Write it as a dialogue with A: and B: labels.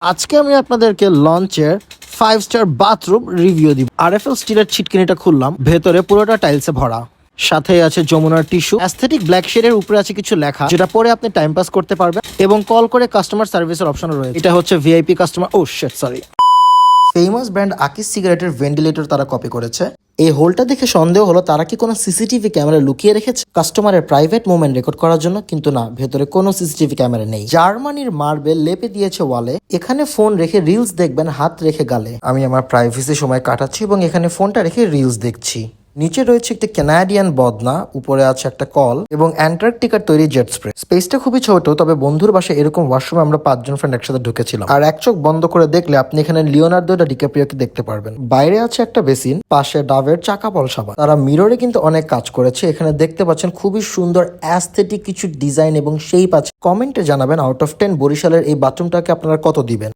A: আজকে আমি আপনাদেরকে লঞ্চের 5 স্টার বাথরুম রিভিউ দিব। আরএফএল স্টিলের ছিটকিনিটা খুললাম, ভেতরে পুরোটা টাইলসে ভরা। সাথে আছে যমুনার টিস্যু, অ্যাস্থেটিক ব্ল্যাক শেডের উপরে আছে কিছু লেখা যেটা পরে আপনি টাইম পাস করতে পারবেন এবং কল করে কাস্টমার সার্ভিসের অপশন রয়েছে। এটা হচ্ছে VIP customer sorry famous brand আকিস সিগারেটের ভেন্টিলেটর তারা কপি করেছে। এই হোলটা দেখে সন্দেহ হলো তারা কি কোনো সিসিটিভি ক্যামেরা লুকিয়ে রেখেছে কাস্টমারের প্রাইভেট মোমেন্ট রেকর্ড করার জন্য, কিন্তু না, ভেতরে কোনো সিসিটিভি ক্যামেরা নেই। জার্মানির মার্বেল লেপে দিয়েছে ওয়ালে। এখানে ফোন রেখে রিলস দেখবেন, হাত রেখে গালে। আমি আমার প্রাইভেসি সময় কাটাচ্ছি এবং এখানে ফোনটা রেখে রিলস দেখছি। নিচে রয়েছে একটি কানাডিয়ান বদনা, উপরে আছে একটা কল এবং অ্যান্টার্কটিকার তৈরি জেট স্প্রে। স্পেসটা খুবই ছোট, তবে বন্ধুর বাসায় এরকম ওয়াশরুমে আমরা 5 জন ফ্রেন্ড একসাথে ঢুকেছিলাম। আর এক চোখ বন্ধ করে দেখলে আপনি এখানে লিওনার্দো ডিক্যাপ্রিওকে দেখতে পারবেন। বাইরে আছে একটা বেসিন, পাশে ডাবের চাকা পল সাবান। তারা মিররে কিন্তু অনেক কাজ করেছে। এখানে দেখতে পাচ্ছেন খুবই সুন্দর অ্যাস্থেটিক কিছু ডিজাইন এবং শেপ আছে। কমেন্টে জানাবেন আউট অফ 10 বরিশালের এই বাথরুমটাকে আপনারা কত দিবেন।